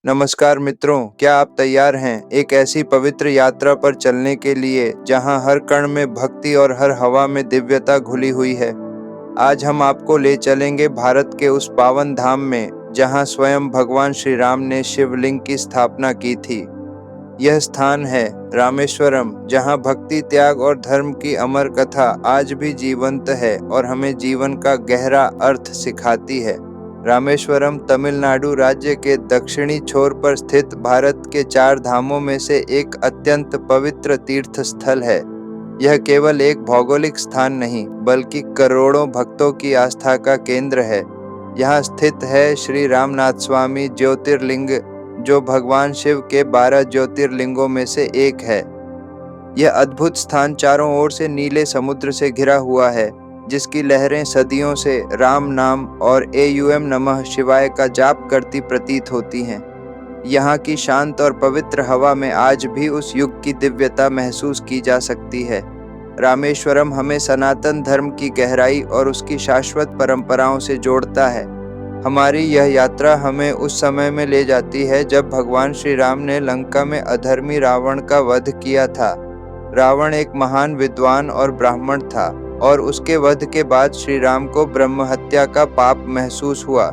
नमस्कार मित्रों, क्या आप तैयार हैं एक ऐसी पवित्र यात्रा पर चलने के लिए जहां हर कण में भक्ति और हर हवा में दिव्यता घुली हुई है। आज हम आपको ले चलेंगे भारत के उस पावन धाम में जहां स्वयं भगवान श्री राम ने शिवलिंग की स्थापना की थी। यह स्थान है रामेश्वरम, जहां भक्ति, त्याग और धर्म की अमर कथा आज भी जीवंत है और हमें जीवन का गहरा अर्थ सिखाती है। रामेश्वरम तमिलनाडु राज्य के दक्षिणी छोर पर स्थित भारत के 4 धामों में से एक अत्यंत पवित्र तीर्थ स्थल है। यह केवल एक भौगोलिक स्थान नहीं, बल्कि करोड़ों भक्तों की आस्था का केंद्र है। यहाँ स्थित है श्री रामनाथ स्वामी ज्योतिर्लिंग, जो भगवान शिव के 12 ज्योतिर्लिंगों में से एक है। यह अद्भुत स्थान चारों ओर से नीले समुद्र से घिरा हुआ है, जिसकी लहरें सदियों से राम नाम और एयूएम नमः शिवाय का जाप करती प्रतीत होती हैं। यहाँ की शांत और पवित्र हवा में आज भी उस युग की दिव्यता महसूस की जा सकती है। रामेश्वरम हमें सनातन धर्म की गहराई और उसकी शाश्वत परंपराओं से जोड़ता है। हमारी यह यात्रा हमें उस समय में ले जाती है जब भगवान श्री राम ने लंका में अधर्मी रावण का वध किया था। रावण एक महान विद्वान और ब्राह्मण था, और उसके वध के बाद श्री राम को ब्रह्म हत्या का पाप महसूस हुआ।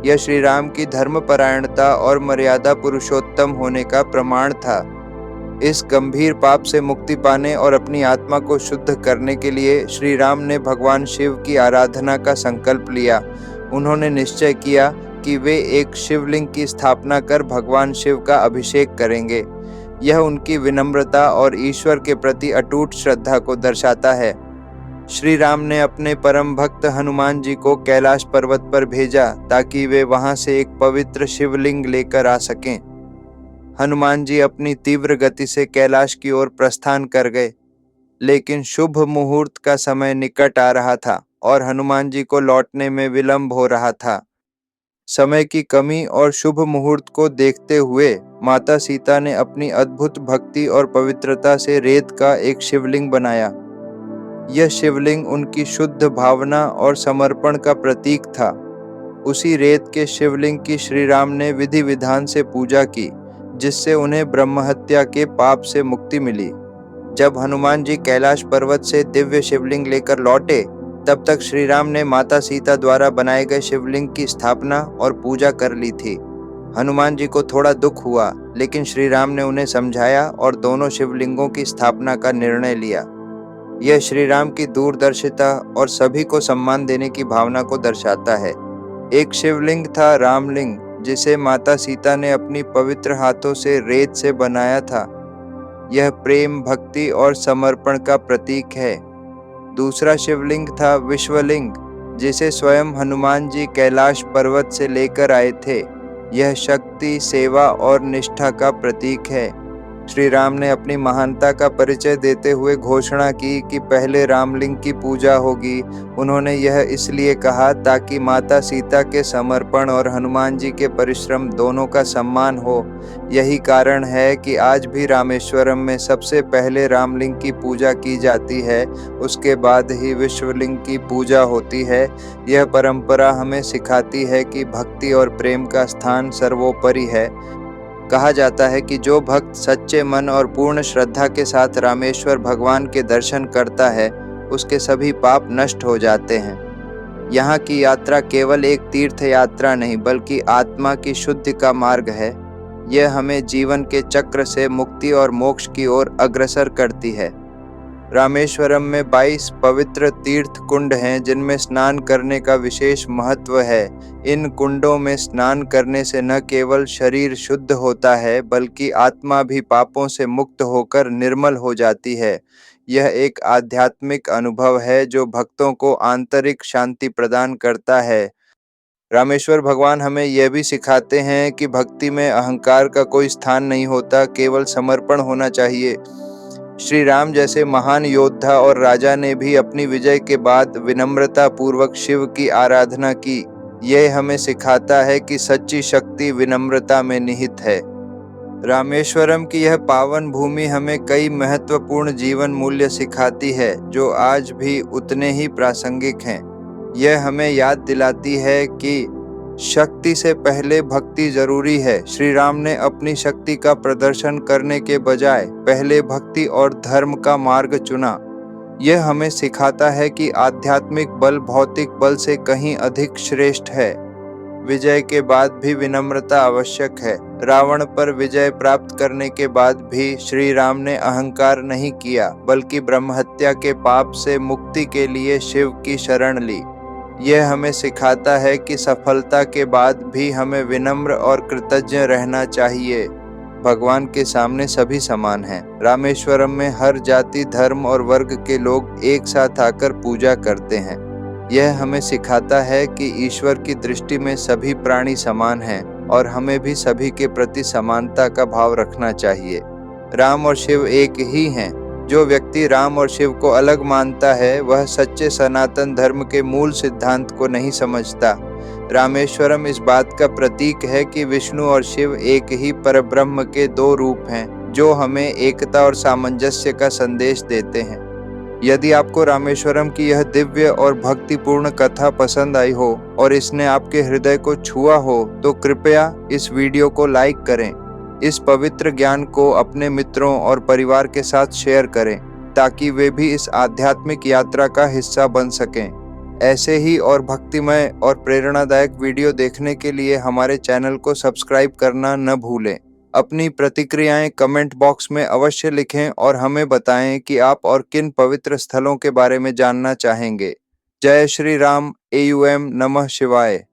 यह श्री राम की धर्मपरायणता और मर्यादा पुरुषोत्तम होने का प्रमाण था। इस गंभीर पाप से मुक्ति पाने और अपनी आत्मा को शुद्ध करने के लिए श्री राम ने भगवान शिव की आराधना का संकल्प लिया। उन्होंने निश्चय किया कि वे एक शिवलिंग की स्थापना कर भगवान शिव का अभिषेक करेंगे। यह उनकी विनम्रता और ईश्वर के प्रति अटूट श्रद्धा को दर्शाता है। श्री राम ने अपने परम भक्त हनुमान जी को कैलाश पर्वत पर भेजा ताकि वे वहां से एक पवित्र शिवलिंग लेकर आ सकें। हनुमान जी अपनी तीव्र गति से कैलाश की ओर प्रस्थान कर गए, लेकिन शुभ मुहूर्त का समय निकट आ रहा था और हनुमान जी को लौटने में विलंब हो रहा था। समय की कमी और शुभ मुहूर्त को देखते हुए माता सीता ने अपनी अद्भुत भक्ति और पवित्रता से रेत का एक शिवलिंग बनाया। यह शिवलिंग उनकी शुद्ध भावना और समर्पण का प्रतीक था। उसी रेत के शिवलिंग की श्री राम ने विधि विधान से पूजा की, जिससे उन्हें ब्रह्महत्या के पाप से मुक्ति मिली। जब हनुमान जी कैलाश पर्वत से दिव्य शिवलिंग लेकर लौटे, तब तक श्री राम ने माता सीता द्वारा बनाए गए शिवलिंग की स्थापना और पूजा कर ली थी। हनुमान जी को थोड़ा दुख हुआ, लेकिन श्री राम ने उन्हें समझाया और दोनों शिवलिंगों की स्थापना का निर्णय लिया। यह श्री राम की दूरदर्शिता और सभी को सम्मान देने की भावना को दर्शाता है। एक शिवलिंग था रामलिंग, जिसे माता सीता ने अपनी पवित्र हाथों से रेत से बनाया था। यह प्रेम, भक्ति और समर्पण का प्रतीक है। दूसरा शिवलिंग था विश्वलिंग, जिसे स्वयं हनुमान जी कैलाश पर्वत से लेकर आए थे। यह शक्ति, सेवा और निष्ठा का प्रतीक है। श्री राम ने अपनी महानता का परिचय देते हुए घोषणा की कि पहले रामलिंग की पूजा होगी। उन्होंने यह इसलिए कहा ताकि माता सीता के समर्पण और हनुमान जी के परिश्रम दोनों का सम्मान हो। यही कारण है कि आज भी रामेश्वरम में सबसे पहले रामलिंग की पूजा की जाती है, उसके बाद ही विश्वलिंग की पूजा होती है। यह परंपरा हमें सिखाती है कि भक्ति और प्रेम का स्थान सर्वोपरि है। कहा जाता है कि जो भक्त सच्चे मन और पूर्ण श्रद्धा के साथ रामेश्वर भगवान के दर्शन करता है, उसके सभी पाप नष्ट हो जाते हैं। यहाँ की यात्रा केवल एक तीर्थ यात्रा नहीं, बल्कि आत्मा की शुद्धि का मार्ग है। यह हमें जीवन के चक्र से मुक्ति और मोक्ष की ओर अग्रसर करती है। रामेश्वरम में 22 पवित्र तीर्थ कुंड हैं, जिनमें स्नान करने का विशेष महत्व है। इन कुंडों में स्नान करने से न केवल शरीर शुद्ध होता है, बल्कि आत्मा भी पापों से मुक्त होकर निर्मल हो जाती है। यह एक आध्यात्मिक अनुभव है जो भक्तों को आंतरिक शांति प्रदान करता है। रामेश्वर भगवान हमें यह भी सिखाते हैं कि भक्ति में अहंकार का कोई स्थान नहीं होता, केवल समर्पण होना चाहिए। श्री राम जैसे महान योद्धा और राजा ने भी अपनी विजय के बाद विनम्रता पूर्वक शिव की आराधना की। यह हमें सिखाता है कि सच्ची शक्ति विनम्रता में निहित है। रामेश्वरम की यह पावन भूमि हमें कई महत्वपूर्ण जीवन मूल्य सिखाती है, जो आज भी उतने ही प्रासंगिक हैं। यह हमें याद दिलाती है कि शक्ति से पहले भक्ति जरूरी है। श्री राम ने अपनी शक्ति का प्रदर्शन करने के बजाय पहले भक्ति और धर्म का मार्ग चुना। यह हमें सिखाता है कि आध्यात्मिक बल भौतिक बल से कहीं अधिक श्रेष्ठ है। विजय के बाद भी विनम्रता आवश्यक है। रावण पर विजय प्राप्त करने के बाद भी श्री राम ने अहंकार नहीं किया, बल्कि ब्रह्महत्या के पाप से मुक्ति के लिए शिव की शरण ली। यह हमें सिखाता है कि सफलता के बाद भी हमें विनम्र और कृतज्ञ रहना चाहिए। भगवान के सामने सभी समान हैं। रामेश्वरम में हर जाति, धर्म और वर्ग के लोग एक साथ आकर पूजा करते हैं। यह हमें सिखाता है कि ईश्वर की दृष्टि में सभी प्राणी समान हैं और हमें भी सभी के प्रति समानता का भाव रखना चाहिए। राम और शिव एक ही हैं। जो व्यक्ति राम और शिव को अलग मानता है, वह सच्चे सनातन धर्म के मूल सिद्धांत को नहीं समझता। रामेश्वरम इस बात का प्रतीक है कि विष्णु और शिव एक ही परब्रह्म के दो रूप हैं, जो हमें एकता और सामंजस्य का संदेश देते हैं। यदि आपको रामेश्वरम की यह दिव्य और भक्तिपूर्ण कथा पसंद आई हो और इसने आपके हृदय को छुआ हो, तो कृपया इस वीडियो को लाइक करें। इस पवित्र ज्ञान को अपने मित्रों और परिवार के साथ शेयर करें, ताकि वे भी इस आध्यात्मिक यात्रा का हिस्सा बन सकें। ऐसे ही और भक्तिमय और प्रेरणादायक वीडियो देखने के लिए हमारे चैनल को सब्सक्राइब करना न भूलें। अपनी प्रतिक्रियाएं कमेंट बॉक्स में अवश्य लिखें और हमें बताएं कि आप और किन पवित्र स्थलों के बारे में जानना चाहेंगे। जय श्री राम। AUM नमः शिवाय।